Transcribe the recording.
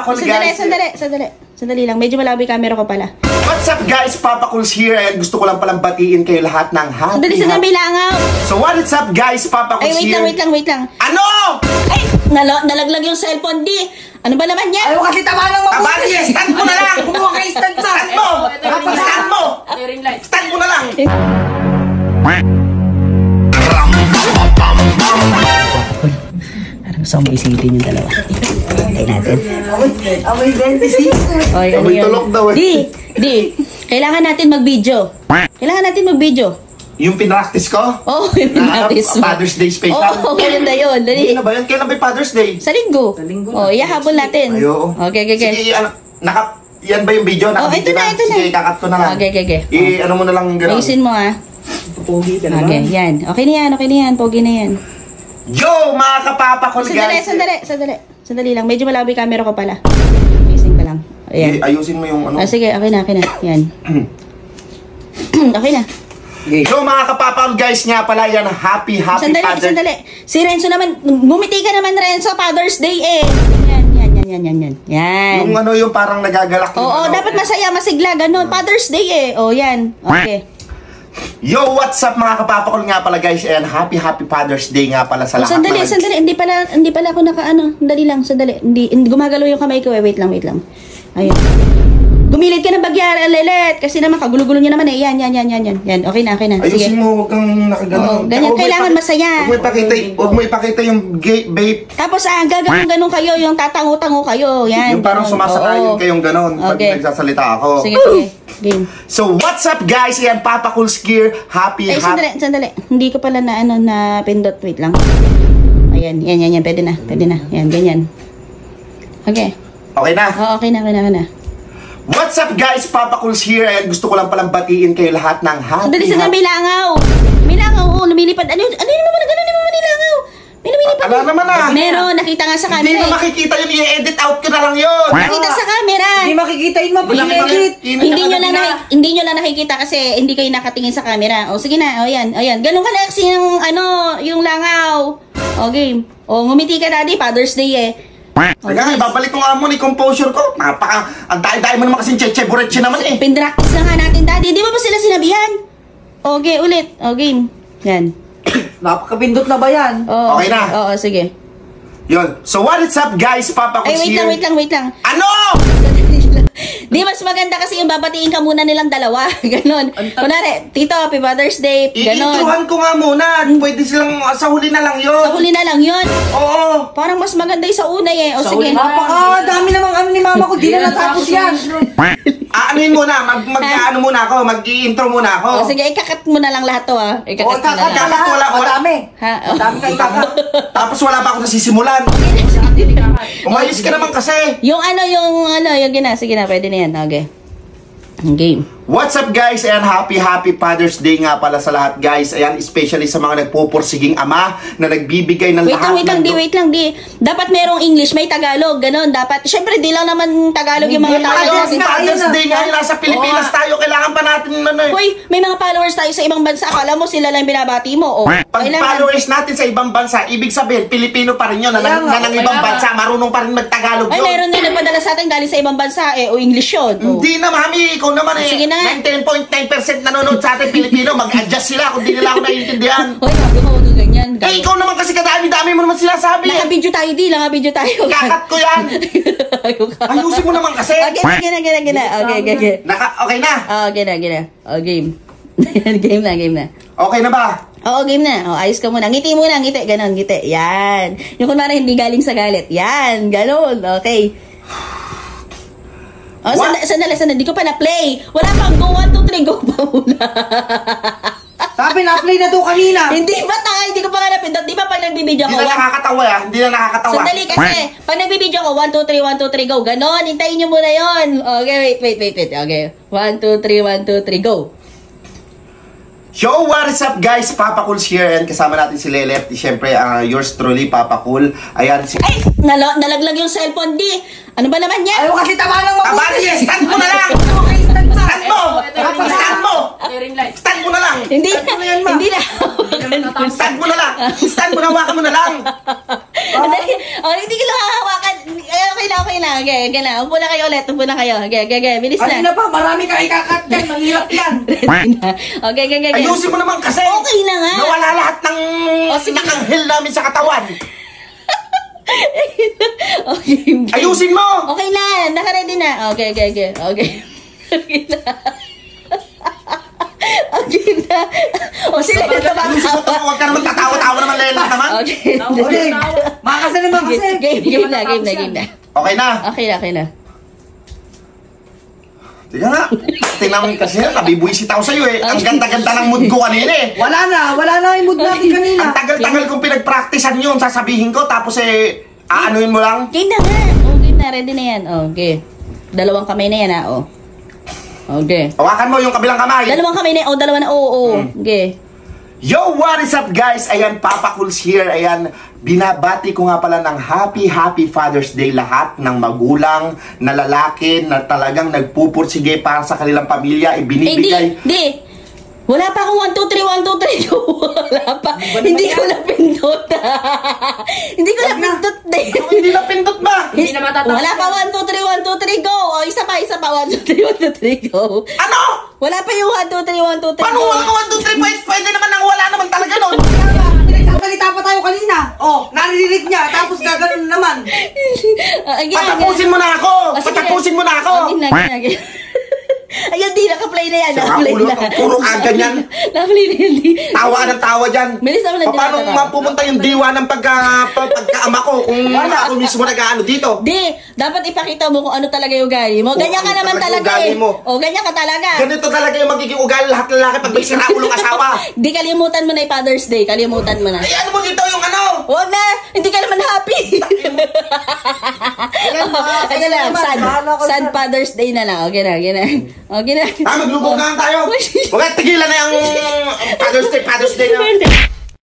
Cool guys. Sandali lang. Medyo malabo yung camera ko pala. What's up guys? Papa Cool's here. And gusto ko lang palang batiin kayo lahat ng happy. Sandali, may langaw. So what's up guys? Papa Cool's here. Wait lang. Ano? Ay, nalaglag yung cellphone, di. Ano ba naman yan? Ayaw kasi tama lang mabuti. Tama niya, stand mo na lang. Kumuha ka stand sa. Stand mo. Stand mo na lang. Gusto kong isitin yung dalawa. Tayo natin. Amoy dentist. Oy, ano Amoy tulok daw eh. Di. Kailangan natin mag-video. Yung pinractice ko? Oo, yung pinractice mo. Father's Day special? Oo, ganda yun. Dali. Hindi na ba yan? Kailan ba yung Father's Day? Sa linggo. Oh, iyahabol natin. Ayo. Okay. Sige, yan ba yung video? Ito na. Sige, kakat ko na lang. Okay. Ano mo na lang gano'n. Ayusin mo Pogi ka naman. Okay, yan. Okay na yan. Pogi na yan. Yo, mga kapapa ko guys. Sandali lang. Medyo malabo yung camera ko pala. Ayusin ka lang. Ayan. Ayusin mo yung ano. Sige, okay na. Yan. Okay na. Yo, mga kapapa guys, nga pala yan. Happy Father's Day. Sandali. Si Renzo naman, bumiti ka naman Renzo, Father's Day eh. Yan. Yung parang nagagalak. Oo, dapat masaya, masigla, ganun. Father's Day eh. Oh, yan. Okay. Yo, what's up mga kapapakol nga pala guys, and happy Father's Day nga pala sa lahat. Sandali, hindi pala ako Dali lang, sandali. Hindi gumagalaw yung kamay ko. Wait lang. Ayun. Gumilid ka ng bagya, Lelet, kasi naman kagulo-gulo niya naman eh. Yan. Okay na. Sige. Ayusin mo, huwag kang nakagalaw. Ganyan, kailangan masaya. Huwag mo ipakita yung vape. Tapos ganun kayo, yung tatango-tango kayo. Yan. Yung parang sumasakayin kayong ganon pag nagsasalita ako. Sige. Game. So, what's up guys? Yan, Papa Cool's gear. Happy. Sandali. Hindi ko pala na pindot. Wait lang. Ayan. Pwede na. Yan, ganyan. Okay. Okay na? Oo, okay na. What's up guys? Papa Cool's here. And gusto ko lang palang batiin kayo lahat ng happy. Sandali, may langaw. Lumilipad. Ano naman na gano'n naman nilangaw? May lumilipad. Ala naman ah. Meron, nakita nga sa camera. Hindi mo makikita yun, i-edit out ko na lang yun. Nakita sa camera. Hindi makikita yun, mapag-edit. Hindi nyo lang nakikita kasi hindi kayo nakatingin sa camera. O sige na, ayan. Ganun ka na kasi yung langaw. O game. O ngumiti ka daddy, Father's Day eh. Kaya babalik ko nga mo ni composure ko. Ang dahil-dahil mo naman kasing cheche-buretche naman eh. Pindractice na nga natin daddy. Di ba sila sinabihan? Okay, ulit. O game. Yan. Napakapindot na ba yan? Okay na. Oo, sige. Yun. So what is up guys? Papa Cool's here. Wait lang. Ano? Di, mas maganda kasi yung babatiin ka muna nilang dalawa. Ganon. Kunwari, Tito, Happy Father's Day. Ganon. I-introhan ko nga muna. Pwede silang sa huli na lang yun. Sa huli na lang yun? Oo. Parang mas maganda yung sa una eh. O sige. Dami namang ni mama ko. Di na natapos yan. Anuhin muna. Mag-ano muna ako. Mag-i-intro muna ako. O sige, ikakat mo na lang lahat to ah. Ikakat mo na lang. Ikakat wala ko. Dami. Dami ka ikakat. Tapos wala pa ako nasisimulan. Umayos ka naman kasi. Yung gina. Sige na, pwede na yan. Okay. Game. What's up guys? Ayan, happy Father's Day nga pala sa lahat guys. Ayan, especially sa mga nagpupursiging ama na nagbibigay ng Wait lang. Dapat merong English, may Tagalog, ganon. Dapat, syempre di lang naman Tagalog yung mga tao. Father's Day nga, nasa Pilipinas tayo. Kailangan pa natin Hoy, may mga followers tayo sa ibang bansa. Akala mo sila lang binabati mo. Pag followers natin sa ibang bansa, ibig sabihin, Pilipino pa rin yun. Na ng ibang bansa, marunong pa rin mag-Tagalog yun. Ay, meron din nagpadala sa atin galing sa ibang bansa o English yun. Hindi na, mami. Ikaw naman eh. Sige na. 99.9% nanonood sa atin Pilipino, mag-adjust sila kung di nila ako naiintindihan. Hoy, huwag ganyan. Eh, ikaw naman kasi kadami-dami mo naman sinasabi. Naka-video tayo. Kakat ko yan. Ayusin mo naman kasi. Okay. Okay na. Okay na. Game. Game na. Okay na ba? Oo, game na. Ayos ka muna. Ngiti muna, ganon, ngiti. Yan. Yung kunwari hindi galing sa galit. Yan, ganon. Okay. Sandali. Di ko pa na-play. Wala pang go. 1, 2, 3, go pa muna. Sabi na-play na to kanina. Hindi ba tayo? Hindi ko pa nga napindot. Di ba pag nagbibideo ako? Hindi na nakakatawa. Sandali kasi. Pag nagbibideo ako, 1, 2, 3, go. Ganon. Hintayin nyo muna yun. Okay, wait. Okay. 1, 2, 3, 1, 2, 3, go. Yo, what is up guys? Papa Cool's here and kasama natin si Lelet. Siyempre, yours truly, Papa Cool. Ayan si... Ay! Nalaglag yung cellphone, di! Ano ba naman yan? Ayaw kasi tama lang mabuti. Tama niya, stand mo na lang! Stand mo na lang! Hindi na. Stand mo na, hawakan mo na lang! Hindi ko lang hahawakan. Okay na. okay na. Okay na. Upo na kayo ulit. Okay. Bilis na. Kanina pa, marami ka ikakat yan. Mahirap yan. Okay. Ayusin mo naman kasi. Okay na nga. Nawala lahat ng nakanghel namin sa katawan. Okay. Ayusin mo! Okay na. Naka-ready na. Okay. Okay na. Okay na. O sila na Ayusin mo to. Huwag ka naman tatawa-tawa naman, Lelet naman. Okay. Okay. Makakasa naman kasi. Game na. Okay na. Okay na. Tingnan nga. Tingnan mo kasi, nabibuisit ako sa'yo eh. Ang ganda-ganda ng mood ko kanina eh. Wala na yung mood natin kanina. Ang tagal-tagal kong pinagpraktisan yun, sasabihin ko, tapos aanuin mo lang. Game na nga. Okay na, ready na yan. Okay. Dalawang kamay na yan ha. Okay. Hawakan mo yung kabilang kamay. Dalawang kamay na yan. Dalawa na. Okay. Yo, what is up guys? Ayan, Papa Cools here. Ayan, binabati ko nga pala ng happy Father's Day lahat ng magulang na lalaki na talagang nagpupursige para sa kanilang pamilya. Ibinibigay. Di. Wala pa akong 1, 2, 3, 1, 2, 3. Wala pa. Hindi ko napindot. Hindi ko napindot. Hindi na pindot ba? Hindi na matatapos. Wala pa 1, 2, 3, 1, 2, 3, go. O, isa pa. 1, 2, 3, 1, 2, 3, go. Ano? Wala pa yung 1, 2, 3, 1, 2, 3, Paano go. ang 1, 2, 3, pwede naman nang wala naman talaga nun. Salita pa tayo kanina. Naririnig niya. Tapos gaganon naman. Patapusin mo na ako! Patapusin mo na ako! Okay. Ayun, di naka-play na yan. Saka puro kagan yan. Naka-play na yan. Tawa ka ng tawa dyan. Bilis naman na Paano mapupunta yung diwa ng pagkaama ko kung ako mismo nag-ano dito? Di, dapat ipakita mo kung ano talaga yung ugali mo. Ganyan ka ano naman talaga talaga ugali eh. mo? Ganyan ka talaga. Ganito talaga yung magiging ugali lahat ng lalaki pag may sinaulong asawa. Di, kalimutan mo na yung Father's Day. Kalimutan mo na. Eh, ano mo dito yung ano? Huwag na! Hindi ka naman happy! Ito lang, sad Father's Day na lang. Okay na. Maglubog na lang tayo. Huwag tigilan na yung Father's Day na.